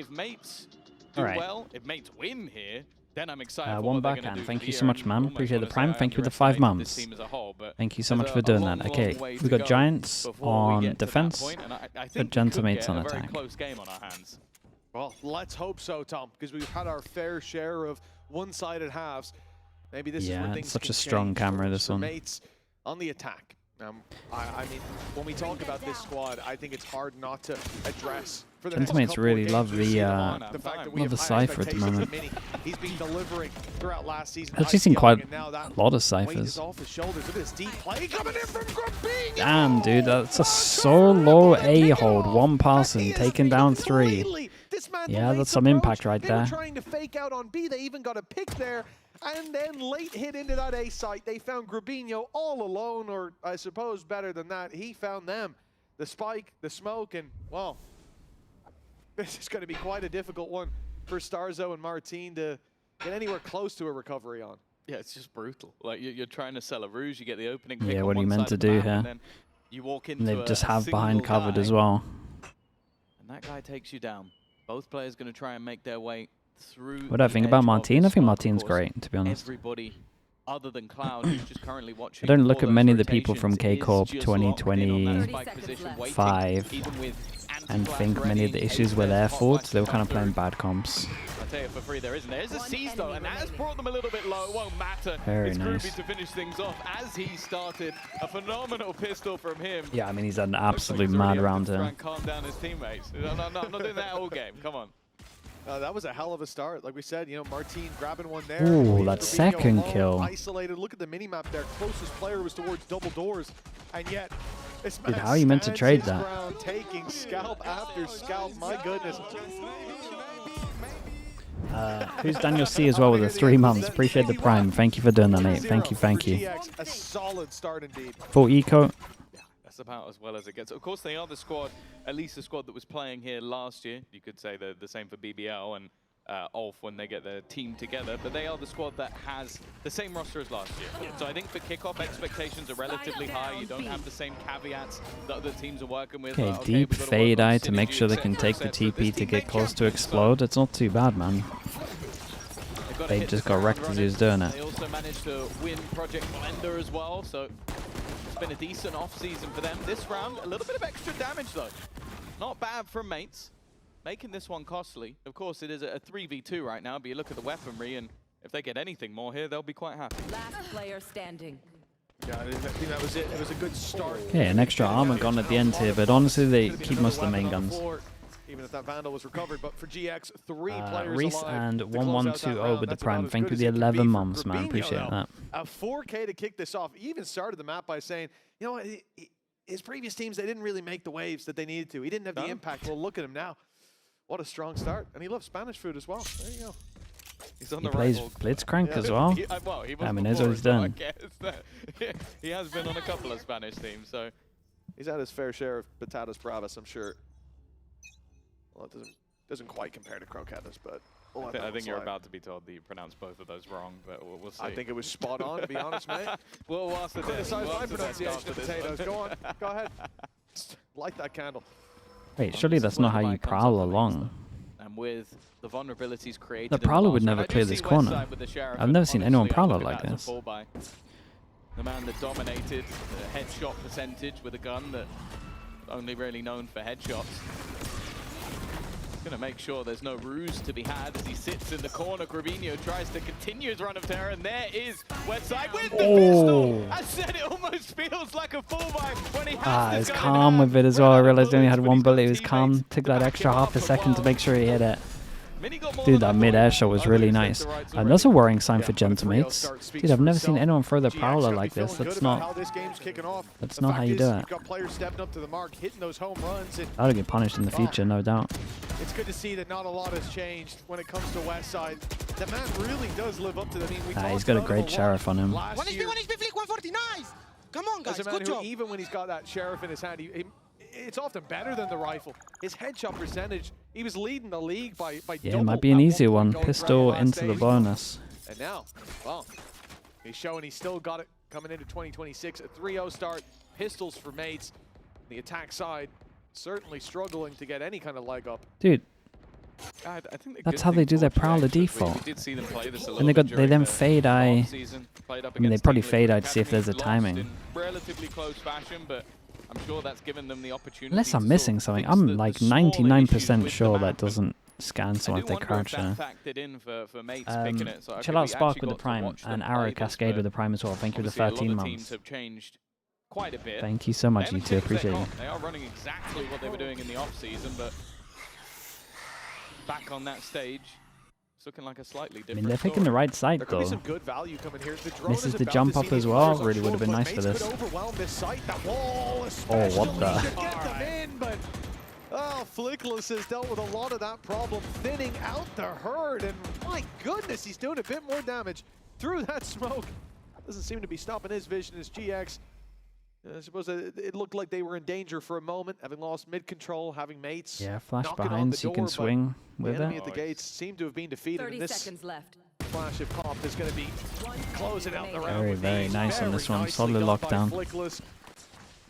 if mates do well, if mates win here, then I'm excited. One backhand. Thank you so much, man. Appreciate the prime. Thank you for the 5 months. Thank you so much for doing that. Okay, we've got Giants on defense. Got Gentlemates on attack. Well, let's hope so, Tom, because we've had our fair share of one-sided halves. Maybe this is where things such can a strong change camera, for this one. Mates on the attack. I mean, when we talk about this squad, I think it's hard not to address. For the Gentlemates really love the Cypher at the moment. He's been delivering throughout last season. I've actually seen quite a lot of Cyphers. Damn, dude, that's a solo A-hold. One person taking down 3. Yeah, that's some impact right there. They were trying to fake out on B. They even got a pick there. And then late hit into that A site, they found Grabinho all alone, or I suppose better than that, he found them. The spike, the smoke, and well, this is going to be quite a difficult one for Starzo and Martin to get anywhere close to a recovery on. Yeah, it's just brutal. Like you're trying to sell a ruse, you get the opening pick. Yeah, on what are you one meant side to of the do map, here? and then you walk into And they just have single behind covered guy, as well. And that guy takes you down. Both players going to try and make their way through. What do I think about Martin? I think Martin's great, to be honest. Everybody other than Cloud, who's just currently watching. I don't look at many of the people from K-Corp 2025 and think many of the issues were their fault. They were kind of playing bad comps. I'll tell you for free, there isn't. There's a seize though, and that has brought them a little bit low. It won't matter. Very it's nice. Groovy to finish things off as he started. A phenomenal pistol from him. Yeah, I mean, he's had an absolute mad round here. Calm down his teammates. No, I'm not doing that all game. Come on. That was a hell of a start. Like we said, you know, Martin grabbing one there. Ooh, that second kill. Isolated. Look at the mini map there. Closest player was towards double doors, and yet this man Dude, how are you meant to trade that? Taking scalp after scalp. My goodness. Who's Daniel C as well with the 3 months? Appreciate the prime. Thank you for doing that, mate. Thank you, thank you. A solid start indeed. Full eco. That's about as well as it gets. Of course, they are the squad, at least the squad that was playing here last year. You could say the same for BBL and Ulf when they get their team together, but they are the squad that has the same roster as last year. So I think for kickoff, expectations are relatively high. You don't have the same caveats that other teams are working with. Okay, deep fade eye to make sure they can take the TP to get close to explode. It's not too bad, man. They just got wrecked as he was doing it. They also managed to win Project Blender as well, so it's been a decent off-season for them. This round, a little bit of extra damage though. Not bad from mates, making this one costly. Of course, it is a 3v2 right now, but you look at the weaponry, and if they get anything more here, they'll be quite happy. Last player standing. Yeah, I think that was it. It was a good start. Okay, an extra armor gun at the end here, but honestly, they keep most of the main guns. Even if that Vandal was recovered, but for GX, 3 players Reese alive and to close out that 1120 round. with the That's prime. about as Thank you good for the as it could 11 be for months, man. Grabinho, Appreciate that. A 4K to kick this off. He even started the map by saying, you know, his previous teams, they didn't really make the waves that they needed to. He didn't have the impact. Well, look at him now. What a strong start. And he loves Spanish food as well. There you go. He's on He the plays right Blitzcrank as well. I mean, that's what he's done. He has been on a couple of Spanish teams, so he's had his fair share of patatas bravas, I'm sure. Well, it doesn't quite compare to croquetas, but I think you're about to be told that you pronounced both of those wrong, but we'll see. I think it was spot on, to be honest, mate. We'll ask the criticize my pronunciation of potatoes. Go on, go ahead. Light that candle. Wait, surely that's not how you prowl along. And with the vulnerabilities created, The Prowler would never clear this corner. I've never seen anyone Prowler like this. The man that dominated the headshot percentage with a gun that only really known for headshots. Going to make sure there's no ruse to be had as he sits in the corner. Grabinho tries to continue his run of terror, and there is Westside with the pistol. I said it almost feels like a fullback when he has He was calm with it as well. I realized he only had one bullet. He was calm. Took that extra half a second to make sure he hit it. Dude, that mid-air shot was really nice. And that's a worrying sign for Gentlemates. Dude, I've never seen anyone throw the Prowler like this. That's not how you do it. That'll get punished in the future, no doubt. It's good to see that not a lot has changed when it comes to Westside. The man really does live up to the He's got a great sheriff on him. 1 HP, 1 HP, flick, 140, nice! Come on, guys, good job. Even when he's got that sheriff in his hand, it's often better than the rifle. His headshot percentage, he was leading the league by Yeah, it might be an easier one. Pistol into the bonus. And now, well, he's showing he's still got it coming into 2026. A 3-0 start, pistols for mates. The attack side certainly struggling to get any kind of leg up. Dude, I think That's how they do their Prowler default. And they then fade eye. I mean, they probably fade eye to see if there's a timing. Relatively close fashion, but I'm sure that's given them the opportunity. Unless I'm missing something, I'm like 99% sure that doesn't scan someone if they crouch there. Chill Out Spark with the Prime and Arrow Cascade with the Prime as well. Thank you for the 13 months. Quite a bit. Thank you so much, you two. Appreciate you. They are running exactly what they were doing in the off season, but back on that stage, it's looking like a slightly different. I mean, they're picking the right side though. Some good value coming here. This is the jump up as well. Really would have been nice for this. Oh, what the? Get them in, but Flickless has dealt with a lot of that problem, thinning out the herd, and my goodness, he's doing a bit more damage through that smoke. Doesn't seem to be stopping his vision as GX. I suppose it looked like they were in danger for a moment, having lost mid-control, having mates. Yeah, flash behind so you can swing with it. The enemy at the gates seem to have been defeated. 30 seconds left. Flash of pop is going to be closing out the round. Very, very nice on this one. Solid lockdown.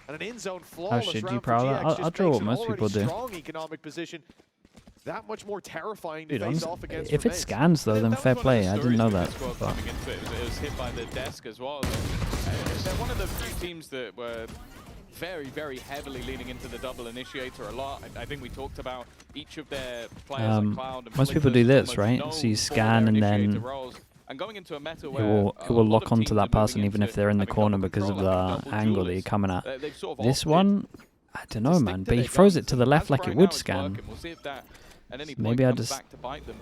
And an in-zone Oh shit, G-Prowler. I'll draw what most people do. Strong economic position. That much more terrifying to Dude, face off against. if it scans though, then fair play. I didn't know that. But it was hit by the desk as well. They're one of the few teams that were very, very heavily leaning into the double initiator a lot. I think we talked about each of their players like Cloud and most people do this, right? So you scan and then and going into a meta it will lock onto that person even if they're in the corner because of the angle that you're coming at. This one, I don't know, man. But he throws it to the left like it would scan. Maybe I just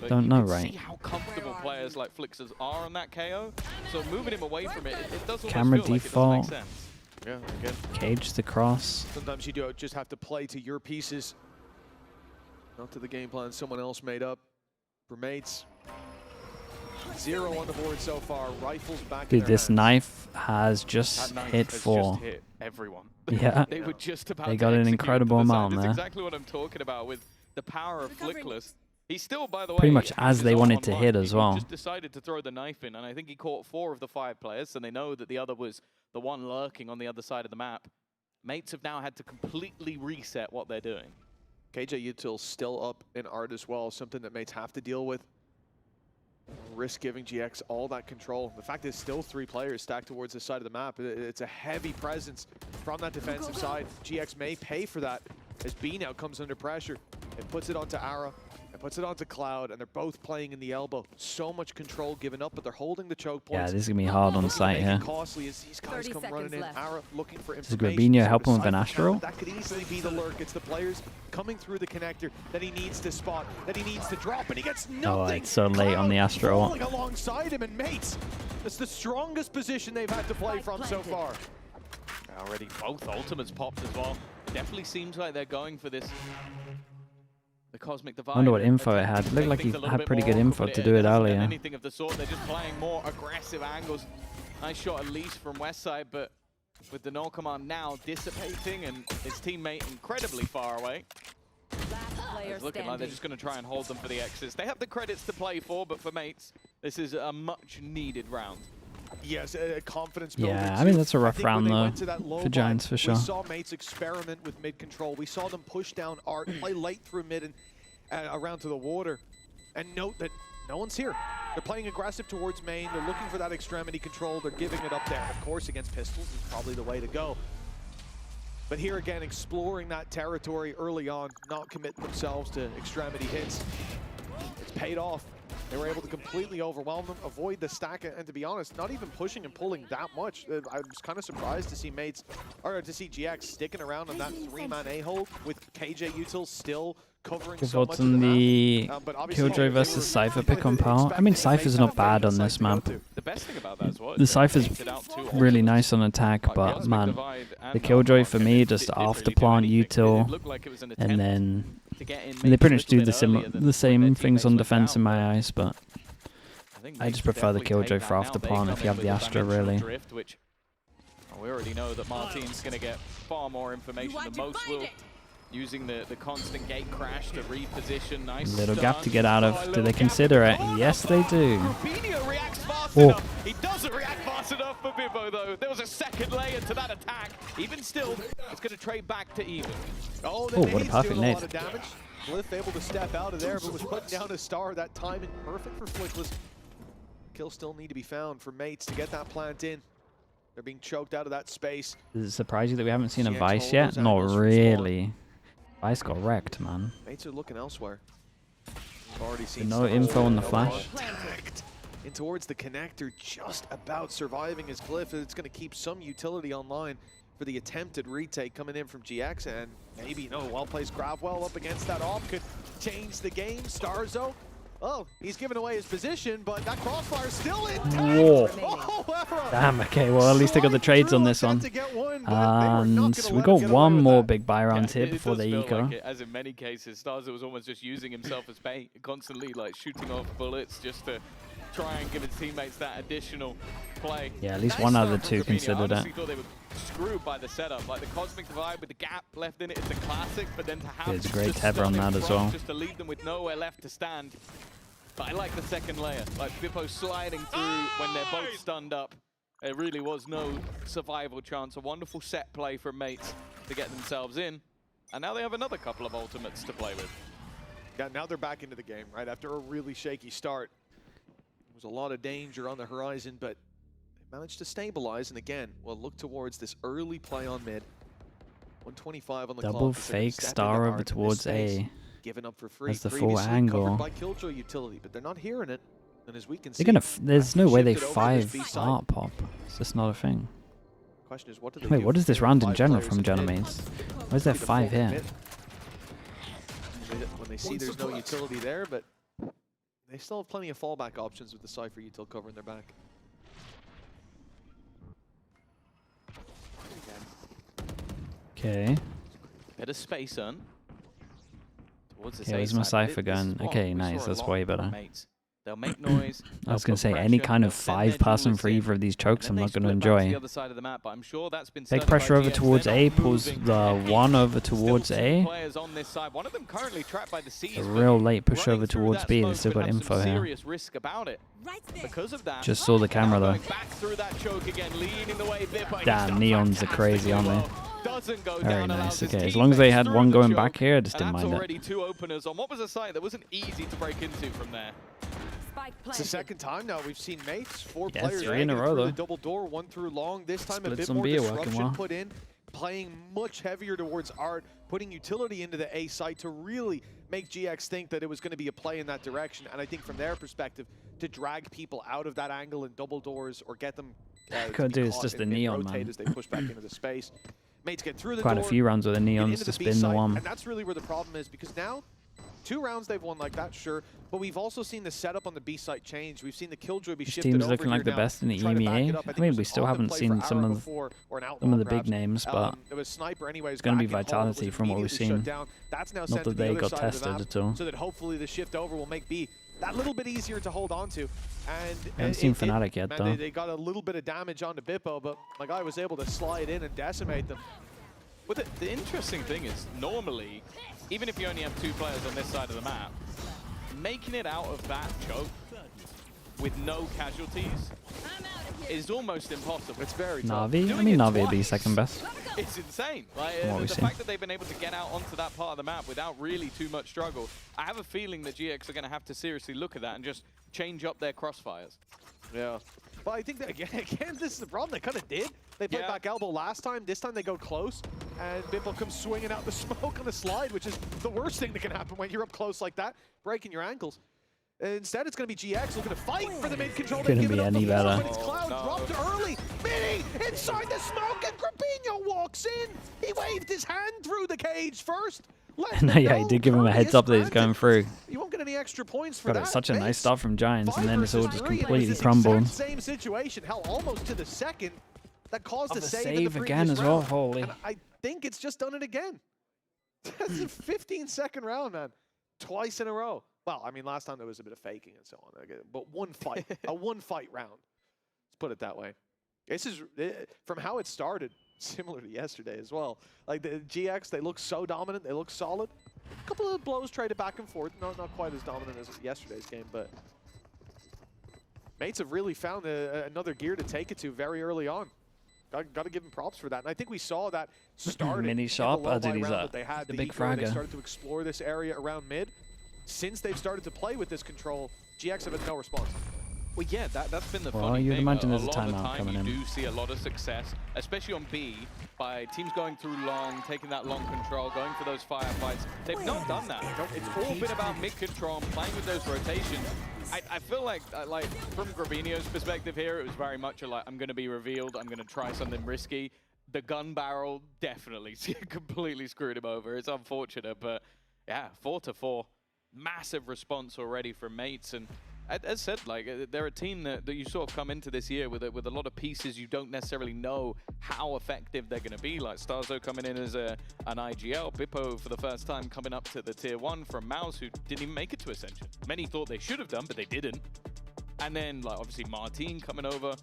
don't know, right? See how comfortable players like Flixers are on that KO. So moving him away from it, it does Camera feel default. Like it doesn't make sense. Yeah, again. Cage the cross. Sometimes you do just have to play to your pieces, not to the game plan someone else made up. For mates, 0 on the board so far. Rifles back. Dude, this knife has just hit 4. Just hit everyone. Yeah. They were just about. They got an incredible amount there. That's exactly what I'm talking about with the power of Flickless. He's still, by the way, pretty much as they wanted to hit as well. He just decided to throw the knife in, and I think he caught 4 of the 5 players, and they know that the other was the one lurking on the other side of the map. Mates have now had to completely reset what they're doing. KJ Util still up in art as well, something that mates have to deal with. Risk giving GX all that control. The fact is still 3 players stacked towards the side of the map. It's a heavy presence from that defensive side. GX may pay for that as B now comes under pressure. It puts it onto Ara. It puts it onto Cloud, and they're both playing in the elbow. So much control given up, but they're holding the choke points. Yeah, this is going to be hard on site here. Costly as these guys come running in. Ara looking for information. Does Grabinho help him with an Astral? That could easily be the lurk. It's the players coming through the connector that he needs to spot, that he needs to drop, and he gets nothing. Oh, it's so late on the Astral. Falling alongside him, and mates, it's the strongest position they've had to play from so far. Already both ultimates popped as well. It definitely seems like they're going for this. The Cosmic Divide. I wonder what info it had. It looked like he had pretty good info to do it earlier. Anything of the sort. They're just playing more aggressive angles. Nice shot at least from Westside, but with the null command now dissipating and his teammate incredibly far away. It's looking like they're just going to try and hold them for the exits. They have the credits to play for, but for mates, this is a much needed round. Yes, a confidence builder. Yeah, I mean, that's a rough round, though, for Giants, for sure. We saw mates experiment with mid-control. We saw them push down Art, play late through mid and around to the water. And note that no one's here. They're playing aggressive towards main. They're looking for that extremity control. They're giving it up there. Of course, against pistols is probably the way to go. But here again, exploring that territory early on, not committing themselves to extremity hits. It's paid off. They were able to completely overwhelm them, avoid the stack, and to be honest, not even pushing and pulling that much. I was kind of surprised to see mates, or to see GX sticking around on that 3-man A-hold with KJ Util still covering so much on the Killjoy versus Cypher pick on power. I mean, Cypher's not bad on this map. The best thing about that as well, the Cypher's really nice on attack, but man, the Killjoy for me just after plant Util, and then they pretty much do the same things on defense in my eyes, but I just prefer the Killjoy for after plant if you have the Astra, really. We already know that Martin's going to get far more information than most will. Using the constant gate crash to reposition. Nice little gap to get out of. Do they consider it? Yes, they do. Grabinho reacts fast enough. He doesn't react fast enough for Bibbo, though. There was a second layer to that attack. Even still, it's going to trade back to even. Oh, what a perfect nade. Glyph able to step out of there, but was putting down a star. That timing perfect for Flickless. Kills still need to be found for Mates to get that plant in. They're being choked out of that space. Does it surprise you that we haven't seen a GX Vice hold yet? those Not angles from really. Vice got wrecked, man. Mates are looking elsewhere. We've already seen No info on the flash. In towards the connector, just about surviving his Glyph. It's going to keep some utility online for the attempted retake coming in from GX, and maybe, well-placed Gravwell up against that off could change the game. Starzo, oh, he's giving away his position, but that crossfire still intact. Whoa. Oh, Damn, okay, well, at least I got the trades on this one. And we got one more big buy round here before the eco. Like as in many cases, Starzo was almost just using himself as bait, constantly like shooting off bullets just to try and give his teammates that additional play. Yeah, at least one out of the two considered it. I thought they were screwed by the setup. Like the Cosmic Divide with the gap left in it is the classic, but then to have it's a great just tether on that as well. Just to leave them with nowhere left to stand. But I like the second layer, like Bippo sliding through when they're both stunned up. There really was no survival chance. A wonderful set play from Mates to get themselves in. And now they have another couple of ultimates to play with. Yeah, now they're back into the game, right? After a really shaky start. There was a lot of danger on the horizon, but they managed to stabilize. And again, we'll look towards this early play on mid. 125 on the Double clock. fake star over towards A. Given up for free. That's the full angle. By Killjoy utility, but they're not hearing it. And as we can They're see, there's no way they shifted over to this 5 B side. art pop. It's just not a thing. Question is, what do they Wait, do what is with this the round in 5 general players from in mid? Genemates? Why is there See the 5 full here? commit. When they see there's no utility there, but they still have plenty of fallback options with the Cypher util covering their back. Okay. Bit of space on. Towards this Okay, where's my Cypher gun? Okay, nice, that's way better. They'll make noise. I was going to say, any kind of 5 passing for either of these chokes I'm not going to enjoy. Big pressure over towards A, pulls the 1 over towards A. A real late push over towards B, they still got info here. Just saw the camera though. Damn, neons are crazy, aren't they? Very nice, okay, as long as they had one going back here, I just didn't mind it. Already 2 openers on what was a site that wasn't easy to break into from there. It's the second time now we've seen Mates, 4 Yeah, players 3 in a row through though. the double door, 1 through long. This time a Splits bit on more B are working disruption well. put in, playing much heavier towards Art, putting utility into the A site to really make GX think that it was going to be a play in that direction. And I think from their perspective, to drag people out of that angle in double doors or get them Could do, it's just the neon, rotate man. as they push back into the space. Mates get through the Quite door, a few rounds with the get neons into to the B spin the site, one. and that's really where the problem is, because now 2 rounds they've won like that, sure, but we've also seen the setup on the B site change. We've seen the Killjoy be This shifted team's over looking like here the now, best in the trying to back it EMEA. up. I think mean, it we was still on the haven't play seen for some Arrow of before, or an some of the Outlaw big names, but it was Sniper anyways. it's going to be back in Hall, Vitality was from what we've immediately seen. shut down. That's now Not sent to that the they other got side of the tested map, at all. so that hopefully the shift over will make B that little bit easier to hold on to. And I haven't seen Fnatic yet, man, though. They got a little bit of damage onto Bippo, but my guy was able to slide in and decimate them. But the interesting thing is, normally, even if you only have 2 players on this side of the map, making it out of that choke with no casualties is almost impossible. It's very tough. Na'Vi? I mean, Na'Vi would be second best. It's insane. Like, From what the we've fact seen. that they've been able to get out onto that part of the map without really too much struggle, I have a feeling that GX are going to have to seriously look at that and just change up their crossfires. Yeah. But I think that, again, this is the problem. They kind of did. They played back elbow last time. This time they go close, and Bippo comes swinging out the smoke on the slide, which is the worst thing that can happen when you're up close like that, breaking your ankles. Instead, it's going to be GX looking to fight for the mid control. Couldn't be any better. But it's Cloud dropped early. Mini inside the smoke, and Grabinho walks in. He waved his hand through the cage first. No, yeah, he did give him a heads up that he's going through. You won't get any extra points for Got that. it, such a nice Mates. start from Giants, and then it's all just 5 versus 3, and it was completely this crumbled. exact same situation. Hell, almost to the second. That caused Oh, a the save in save the again previous as well, round. holy. And I think it's just done it again. That's a 15-second round, man. Twice in a row. Well, I mean, last time there was a bit of faking and so on. But one fight, a one-fight round. Let's put it that way. This is, from how it started, similar to yesterday as well. Like the GX, they look so dominant. They look solid. A couple of blows traded back and forth. Not quite as dominant as yesterday's game, but Mates have really found another gear to take it to very early on. Got to give him props for that. And I think we saw that started Mini in shop. the Oh, low dude, buy he's round that they had. the big Eco, they fragger. started to explore this area around mid. Since they've started to play with this control, GX have had no response. Well, yeah, that's been the Well, funny you'd thing. imagine there's a lot of the timeout time coming you in. do see a lot of success, especially on B, by teams going through long, taking that long control, going for those firefights. They've not done that. It's all been about mid-control and playing with those rotations. I feel like from Grabinho's perspective here, it was very much a, like, I'm going to be revealed, I'm going to try something risky. The gun barrel definitely completely screwed him over. It's unfortunate, but yeah, 4-4. Massive response already from mates. And as said, like, they're a team that you sort of come into this year with a lot of pieces you don't necessarily know how effective they're going to be. Like Starzo coming in as an IGL, Bippo for the first time coming up to the tier 1 from Mouse, who didn't even make it to Ascension. Many thought they should have done, but they didn't. And then, like, obviously Martin coming over,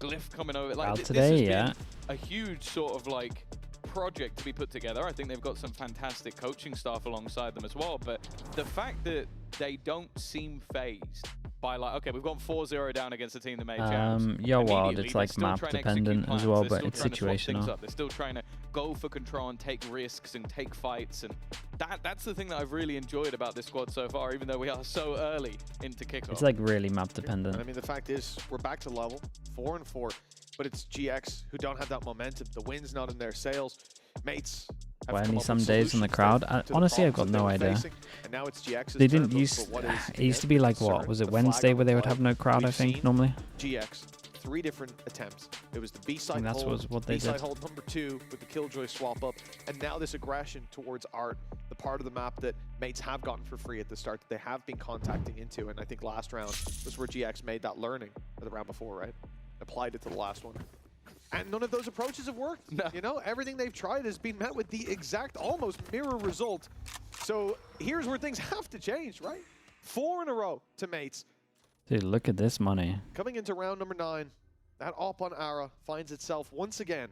Glyph coming over. Like, Out this today, has yeah. been a huge sort of like project to be put together. I think they've got some fantastic coaching staff alongside them as well. But the fact that they don't seem phased by, like, okay, we've gone 4-0 down against a team that made champs. Yeah, well, Immediately, it's they're like still map trying to dependent execute as plans. well, They're but still it's trying to swap things situational. up. They're still trying to go for control and take risks and take fights. And that's the thing that I've really enjoyed about this squad so far, even though we are so early into kickoff. It's like really map dependent. I mean, the fact is, we're back to level 4-4, but it's GX who don't have that momentum. The wind's not in their sails. Mates have Well, come only up some with days in the solutions crowd. to the Honestly, I've got problems that they no were idea. facing, and now it's GX's They turn didn't to look use. for what is, It used to be like what? concern, Was the it flag Wednesday on where the they would play. have no crowd? I We've think seen normally. GX 3 different attempts. It was the B-side that hold, was what they B-side did. hold number 2 with the Killjoy swap up, and now this aggression towards Art, the part of the map that mates have gotten for free at the start that they have been contacting into, and I think last round was where GX made that learning, or the round before, right? Applied it to the last one. And none of those approaches have worked. No. You know, everything they've tried has been met with the exact, almost mirror result. So here's where things have to change, right? 4 in a row to mates. Dude, look at this money. Coming into round number 9, that op on Ara finds itself once again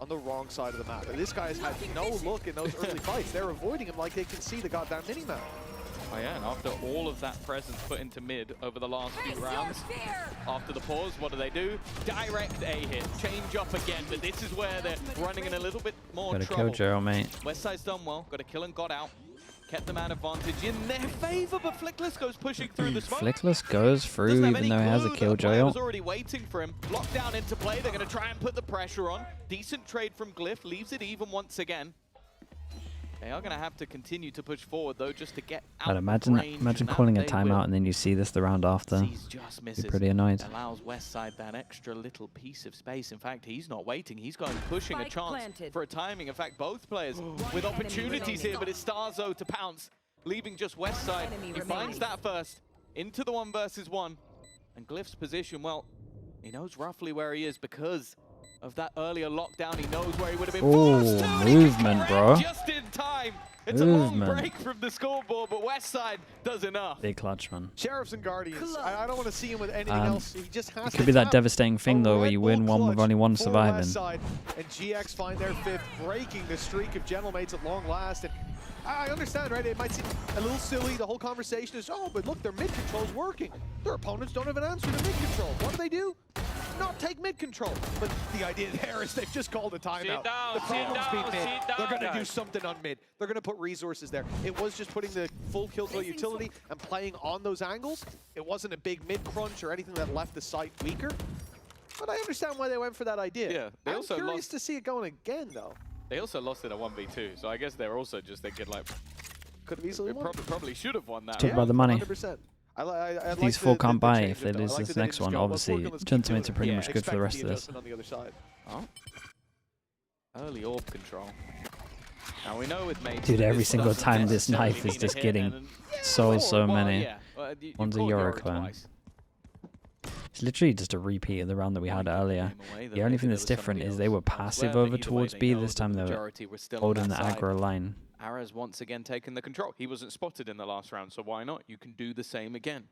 on the wrong side of the map. And this guy has had no look in those early fights. They're avoiding him like they can see the goddamn mini-map. Oh yeah, and after all of that presence put into mid over the last few rounds, after the pause, what do? Direct A hit, change up again, but this is where they're running in a little bit more Got a trouble. kill, Joe, mate. Westside's done well, got a kill and got out. Kept the man advantage in their favor, but Flickless goes pushing through the smoke. Flickless goes through Doesn't have even any though he has a clue that kill, the player Joe. was already waiting for him. Lockdown into play, they're going to try and put the pressure on. Decent trade from Glyph, leaves it even once again. They are going to have to continue to push forward, though, just to get out I'd of imagine range, and calling a they timeout will. and then you see this the round after. Sees just misses. Be pretty annoyed. Allows Westside that extra little piece of space. In fact, he's not waiting. He's going pushing a Spike chance planted. for a timing. In fact, both players with opportunities here, but it's Starzo to pounce, leaving just Westside. enemy He finds remaining. that first into the 1v1. And Glyph's position, well, he knows roughly where he is because of that earlier lockdown. He knows where he would have been forced to, and he can movement, correct bro. just in time. It's a long Movement. break from the scoreboard, but Westside does enough. Big clutch, man. Sheriffs and Guardians. I don't want to see him with anything else. He just has It to could be that tap devastating thing, a though, where Red you Bull win one with clutch only one for surviving. Westside, and GX find their 5th, breaking the streak of Gentlemates at long last. And I understand, right? It might seem a little silly. The whole conversation is, oh, but look, their mid control's working. Their opponents don't have an answer to mid control. What do? Not take mid control. But the idea there is they've just called a timeout. The problem's been mid. They're going to do something on mid. They're going to put resources there. It was just putting the full Killjoy utility and playing on those angles. It wasn't a big mid crunch or anything that left the site weaker. But I understand why they went for that idea. Yeah, they I'm also curious lost- to see it going again, though. They also lost in a 1v2, so I guess they're also just thinking, like, Could have easily we won. probably should have won that. Talk right? about the money. 100%. I These like 4 the can't buy change if of they it, though. lose I like this that they next just one. go, let's Obviously, work on this Gentlemen are utility. pretty Yeah, much good for the rest of this. On the other side. Oh. Early orb control. Now we know with mates. Dude, that every this single doesn't time this necessarily knife is mean a just hit, getting and then- so Well, many. yeah. You One's a caught Euro Euro clan. twice. It's literally just a repeat of the round that we had earlier. The only thing that's different is they were passive over towards B. This time they were holding the aggro line. Ara's once again taken the control. He wasn't spotted in the last round, so why not? You can do the same again.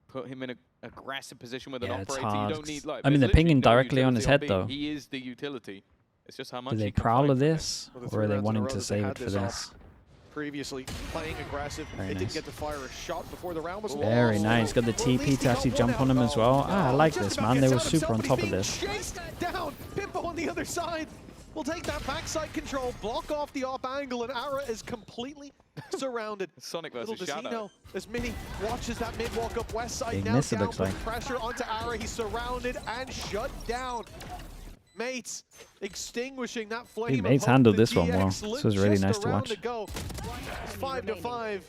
Put him in an aggressive position with an Yeah, it's operator. hard. You don't need, like, I mean, there's they're pinging literally no directly on his utility head, though. B. He is the utility. It's just how much Do they he can prowl fight of from it. this, Well, the or 3 are they rounds in a wanting row to that they save had it for this off. this? previously, playing aggressive. They didn't get to fire a shot before the round was Very nice. Got the TP to actually jump on him as well. Ah, I like this, man. They were super on top of this. Chased down. Pimpo on the other side will take that backside control, block off the op angle, and Ara is completely surrounded. Sonic versus Little does he Shadow. know, as Mini watches that mid walk up west side Big now miss, it down, looks puts like. pressure onto Ara. He's surrounded and shut down. Mates extinguishing that flame. Dude, Mates handled this one well. This was really nice to watch. It's 5-5.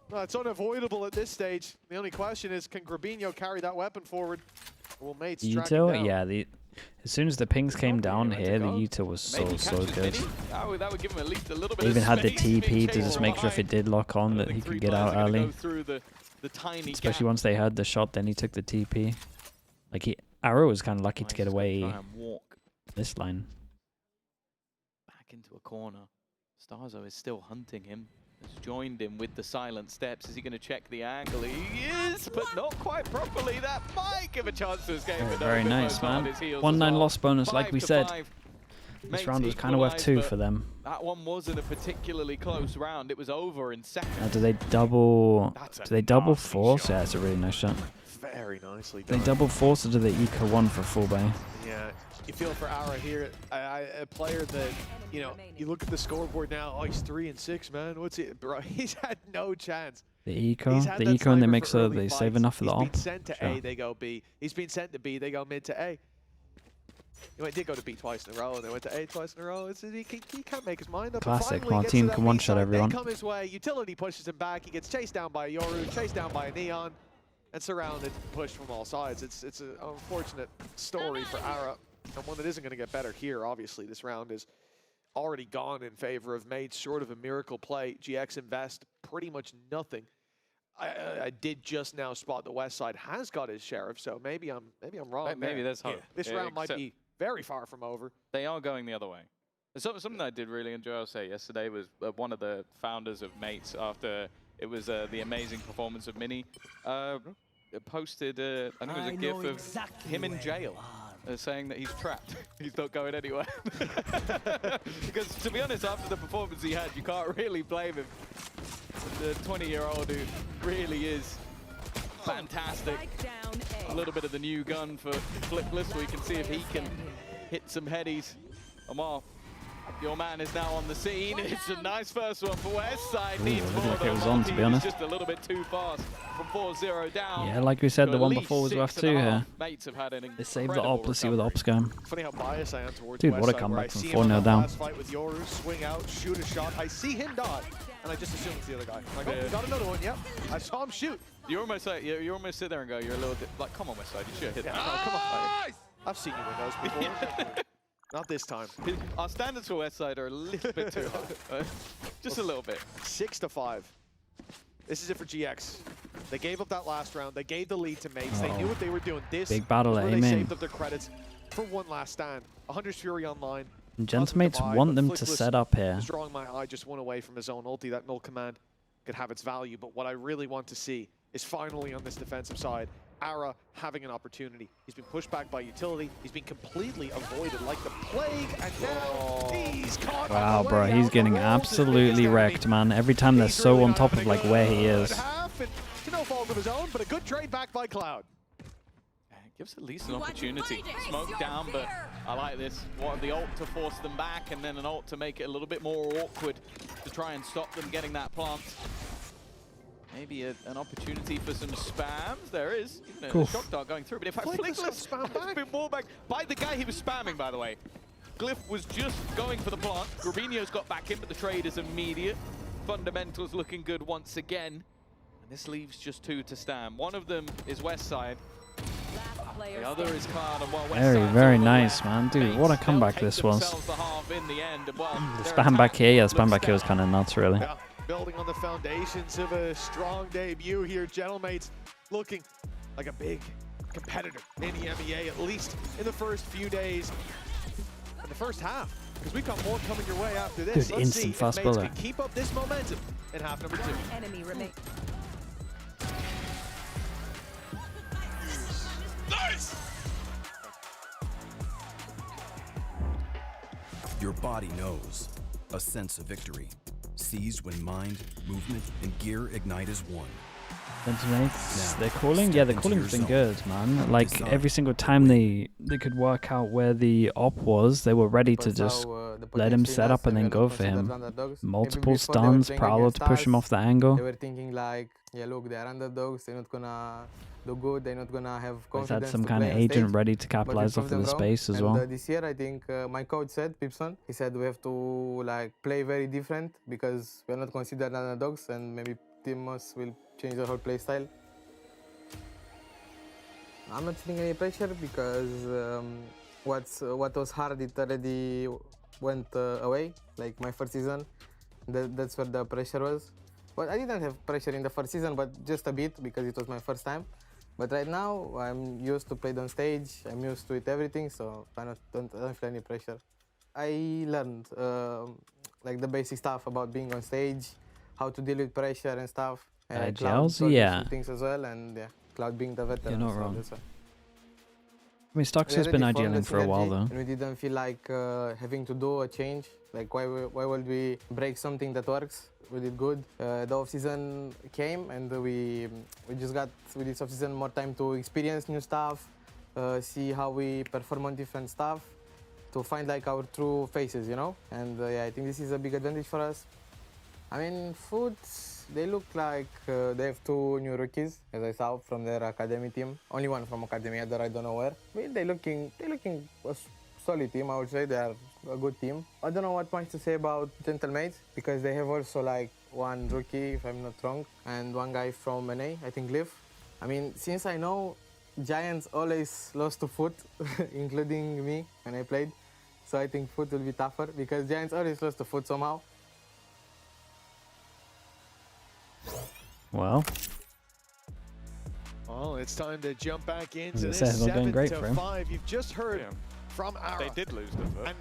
Well, it's unavoidable at this stage. The only question is, can Grabinho carry that weapon forward? Will Mates track it down? Yeah, as soon as the pings came down here, the Yuta was so good. That would give him at least a little bit They even of had the space TP to just make sure if it did lock on that he could get out early. Especially once they had the shot, then he took the TP. Like Arrow was kind of lucky to get away this line. Back into a corner. Starzo is still hunting him. Has joined him with the silent steps. Is he going to check the angle? He is, but not quite properly. That might give a chance to escape. Very nice, man. 1-9 loss bonus, like we said. This round was kind of worth 2 for them. That one wasn't a particularly close round. It was over in seconds. Now, do they double force? Yeah, it's a really nice shot. Very nicely done. They double force or do they eco 1 for full bay? Yeah, you feel for Ara here, a player that, you know, you look at the scoreboard now, oh, he's 3-6, man. What's it, bro? He's had no chance. The eco and they make sure they save enough for the op. He's been sent to A, they go B. He's been sent to B, they go mid to A. He did go to B twice in a row, and they went to A twice in a row. He can't make his mind up. Classic. Martin can one-shot everyone. They come his way. Utility pushes him back. He gets chased down by a Yoru, chased down by a Neon, and surrounded, pushed from all sides. It's an unfortunate story for Ara, and one that isn't going to get better here. Obviously, this round is already gone in favor of Mates, short of a miracle play. GX invest pretty much nothing. I did just now spot the west side has got his sheriff, so maybe I'm wrong. Maybe there's hope. Yeah, this round might be very far from over. They are going the other way. Something I did really enjoy, I'll say, yesterday was one of the founders of Mates, after it was the amazing performance of Mini, posted, I think it was a gif of him in jail, saying that he's trapped. He's not going anywhere. Because to be honest, after the performance he had, you can't really blame him. The 20-year-old who really is fantastic. A little bit of the new gun for Flipless. We can see if he can hit some headies. Amar, your man is now on the scene. It's a nice first one for Westside. Ooh, looked like it was on, to be honest. Just a little bit too fast from 4-0 down. Yeah, like we said, the one before was worth 2 here. Mates have had an They saved the op. Let's see where the op's going. Funny how biased I am towards Dude, what a Westside, comeback from I see 4-0 him in down. last fight with Yoru, swing out, shoot a shot. I see him dodge, and I just assume it's the other guy. Like, oh, we got another one. Yep, I saw him shoot. You almost sit there and go, you're a little bit like, come on, Westside, you should have hit that. No, come on. I've seen you in those before. Not this time. Our standards for Westside are a little bit too high. Just a little bit. 6-5. This is it for GX. They gave up that last round. They gave the lead to Mates. They knew what they were doing. This big battle where at they Amen. saved up their credits for one last stand. 100's Fury online. And Gentlemates want them to set up here. Was drawing my eye just one away from his own ulti. That null command could have its value. But what I really want to see is finally on this defensive side, Ara having an opportunity. He's been pushed back by utility. He's been completely avoided like the plague, and now he's caught. Wow, bro, he's getting absolutely wrecked, man. Every time they're so on top of like where he is. To no fault of his own, but a good trade back by Cloud. Gives at least an opportunity. Smoke down, but I like this. What, the ult to force them back, and then an ult to make it a little bit more awkward to try and stop them getting that plant. Maybe an opportunity for some spams. There is. Even a shock dart going through, but if I Flickless spam bit more back by the guy he was spamming, by the way. Glyph was just going for the plant. Grabinho's got back in, but the trade is immediate. Fundamentals looking good once again. And this leaves just 2 to stand. One of them is Westside. The other is Cloud. Very nice, man. Dude, what a comeback this was. The spam back here, yeah, spam back here was kind of nuts, really. Yeah, building on the foundations of a strong debut here. Gentlemates looking like a big competitor in the EMEA, at least in the first few days. In the first half, because we've got more coming your way after this. Dude, Let's instant see if fast Mates builder. can keep up this momentum in half number 2. Enemy remains. Nice! Your body knows a sense of victory. seized when mind, movement, and gear ignite as one. Gentlemen, they're calling? Yeah, the calling's been good, man. Like, every single time they could work out where the op was, they were ready to just let him set up and then go for him. Multiple stuns, Prowler to push him off the angle. They were thinking like, yeah, look, they're underdogs, they're not gonna do good, they're not gonna have confidence. He's had some kind of agent ready to capitalize off of the space as well. This year, I think my coach said, Pipson, he said we have to like play very different because we're not considered underdogs, and maybe teams will change the whole play style. I'm not feeling any pressure because what was hard, it already went away. Like my first season, that's where the pressure was. But I didn't have pressure in the first season, but just a bit because it was my first time. But right now, I'm used to play on stage. I'm used to it everything, so I don't feel any pressure. I learned like the basic stuff about being on stage, how to deal with pressure and stuff. Gels, yeah. Things as well, and yeah, Cloud being the veteran. You're not wrong. I mean, Stocks has been IGLing for a while though. And we didn't feel like having to do a change. Like why would we break something that works? We did good. The off season came, and we just got with this off season more time to experience new stuff, see how we perform on different stuff, to find like our true faces, you know. And yeah, I think this is a big advantage for us. I mean, Foot, they look like they have 2 new rookies, as I saw from their academy team. Only one from academy, other I don't know where. I mean, they're looking a solid team, I would say. They are a good team. I don't know what much to say about Gentlemates, because they have also like 1 rookie, if I'm not wrong, and 1 guy from NA, I think Liv. I mean, since I know Giants always lost to Foot, including me when I played, so I think Foot will be tougher, because Giants always lost to Foot somehow. Well, it's time to jump back into this. It's not going great for him. 7-5. You've just heard from Ara. They did lose the foot.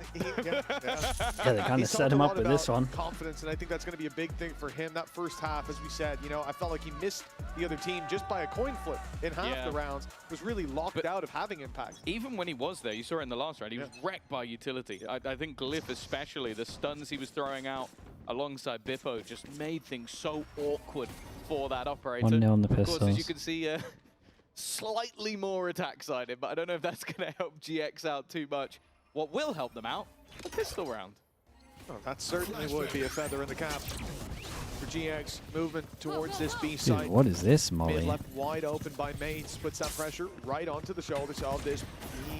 Yeah, they kind of set him up with this one. Confidence, and I think that's going to be a big thing for him. That first half, as we said, you know, I felt like he missed the other team just by a coin flip in half the rounds. Was really locked out of having impact. Even when he was there, you saw it in the last round, he was wrecked by utility. I think Glyph especially, the stuns he was throwing out alongside Bippo just made things so awkward for that operator. 1-0 on the pistols. Of course, as you can see, slightly more attack sided, but I don't know if that's going to help GX out too much. What will help them out? The pistol round. Oh, that certainly would be a feather in the cap for GX. Movement towards this B site. Dude, what is this, Molly? Mid left wide open by Mates, puts that pressure right onto the shoulders of this.